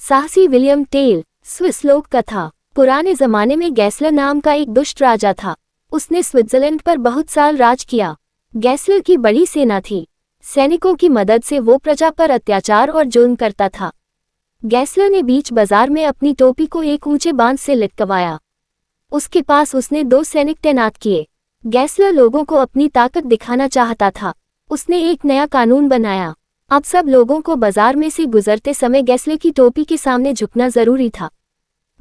साहसी William tell. Swiss लोक कथा। पुराने जमाने में गैसलर नाम का एक दुष्ट राजा था। उसने स्विट्जरलैंड पर बहुत साल राज किया। गैसलर की बड़ी सेना थी। सैनिकों की मदद से वो प्रजा पर अत्याचार और जुल्म करता था। गैसलर ने बीच बाजार में अपनी टोपी को एक ऊंचे बांध से लटकवाया। उसके पास उसने 2 सैनिक तैनात किए। गैसलर लोगों को अपनी ताकत दिखाना चाहता था। उसने एक नया कानून बनाया। अब सब लोगों को बाजार में से गुजरते समय गैसलर की टोपी के सामने झुकना जरूरी था।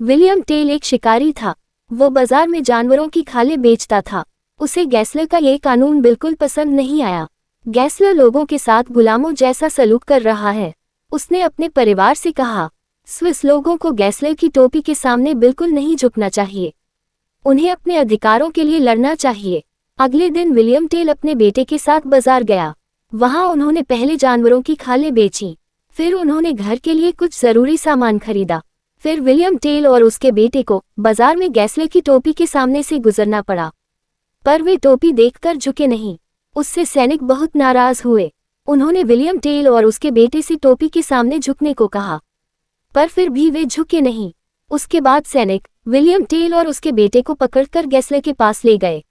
विलियम टेल एक शिकारी था। वो बाजार में जानवरों की खालें बेचता था। उसे गैसलर का ये कानून बिल्कुल पसंद नहीं आया। गैसलर लोगों के साथ गुलामों जैसा सलूक कर रहा है। उसने अपने परिवार से कहा, स्विस लोगों को गैसलर की टोपी के सामने बिल्कुल नहीं झुकना चाहिए। उन्हें अपने अधिकारों के लिए लड़ना चाहिए। अगले दिन विलियम टेल अपने बेटे के साथ बाजार गया। वहां उन्होंने पहले जानवरों की खालें बेची। फिर उन्होंने घर के लिए कुछ जरूरी सामान खरीदा। फिर विलियम टेल और उसके बेटे को बाजार में गैसलर की टोपी के सामने से गुजरना पड़ा। पर वे टोपी देखकर झुके नहीं। उससे सैनिक बहुत नाराज हुए। उन्होंने विलियम टेल और उसके बेटे से टोपी के सामने झुकने को कहा, पर फिर भी वे झुके नहीं। उसके बाद सैनिक विलियम टेल और उसके बेटे को पकड़कर गैसलर के पास ले गए।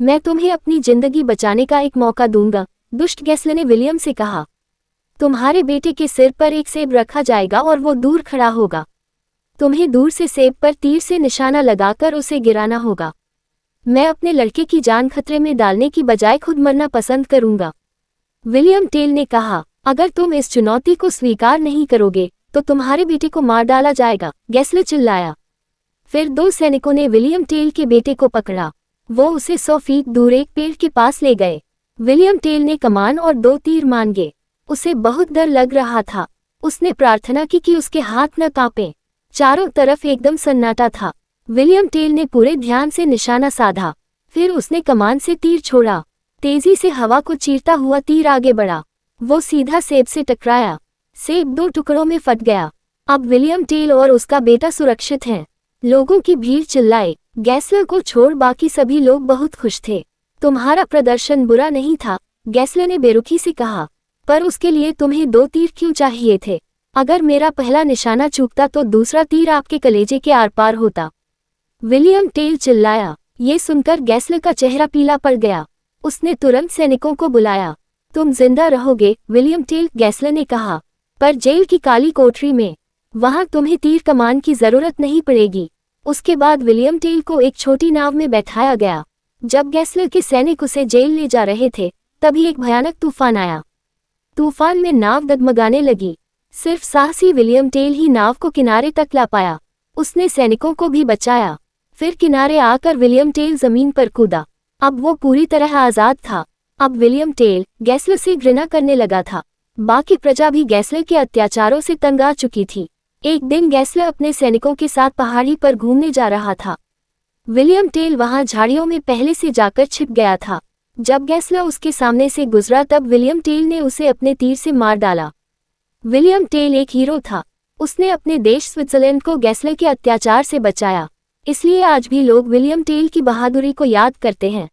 मैं तुम्हें अपनी जिंदगी बचाने का एक मौका दूंगा, दुष्ट गैसलर ने विलियम से कहा। तुम्हारे बेटे के सिर पर एक सेब रखा जाएगा और वो दूर खड़ा होगा। तुम्हें दूर से सेब पर तीर से निशाना लगाकर उसे गिराना होगा। मैं अपने लड़के की जान खतरे में डालने की बजाय खुद मरना पसंद करूंगा। विलियम टेल ने कहा, अगर तुम इस चुनौती को स्वीकार नहीं करोगे तो तुम्हारे बेटे को मार डाला जाएगा, गैसलर चिल्लाया। फिर 2 सैनिकों ने विलियम टेल के बेटे को पकड़ा। वो उसे 100 फीट दूर एक पेड़ के पास ले गए। विलियम टेल ने कमान और 2 तीर मांगे। उसे बहुत डर लग रहा था। उसने प्रार्थना की कि उसके हाथ न कांपे। चारों तरफ एकदम सन्नाटा था। विलियम टेल ने पूरे ध्यान से निशाना साधा। फिर उसने कमान से तीर छोड़ा। तेजी से हवा को चीरता हुआ तीर आगे बढ़ा। वो सीधा सेब से टकराया। सेब 2 टुकड़ों में फट गया। अब विलियम टेल और उसका बेटा सुरक्षित हैं। लोगों की भीड़ चिल्लाए। गैसलर को छोड़ बाकी सभी लोग बहुत खुश थे। तुम्हारा प्रदर्शन बुरा नहीं था, गैसलर ने बेरुखी से कहा, पर उसके लिए तुम्हें 2 तीर क्यों चाहिए थे? अगर मेरा पहला निशाना चूकता तो दूसरा तीर आपके कलेजे के आर पार होता। विलियम टेल चिल्लाया। ये सुनकर गैसलर का चेहरा पीला पड़ गया। उसने तुरंत सैनिकों को बुलाया। तुम जिंदा रहोगे, विलियम टेल, गैसलर ने कहा, पर जेल की काली कोठरी में। वहां तुम्हें तीर कमान की जरूरत नहीं पड़ेगी। उसके बाद विलियम टेल को एक छोटी नाव में बैठाया गया। जब गैसलर के सैनिक उसे जेल ले जा रहे थे, तभी एक भयानक तूफान आया। तूफान में नाव डगमगाने लगी। सिर्फ साहसी विलियम टेल ही नाव को किनारे तक ला पाया। उसने सैनिकों को भी बचाया। फिर किनारे आकर विलियम टेल जमीन पर कूदा। अब वो पूरी तरह आजाद था। अब विलियम टेल गैसलर से घृणा करने लगा था। बाकी प्रजा भी गैसलर के अत्याचारों से तंग आ चुकी थी। एक दिन गैसलर अपने सैनिकों के साथ पहाड़ी पर घूमने जा रहा था। विलियम टेल वहां झाड़ियों में पहले से जाकर छिप गया था। जब गैसलर उसके सामने से गुजरा तब विलियम टेल ने उसे अपने तीर से मार डाला। विलियम टेल एक हीरो था। उसने अपने देश स्विट्जरलैंड को गैसलर के अत्याचार से बचाया। इसलिए आज भी लोग विलियम टेल की बहादुरी को याद करते हैं।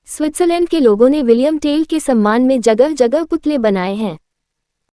स्विट्जरलैंड के लोगों ने विलियम टेल के सम्मान में जगह जगह पुतले बनाए हैं।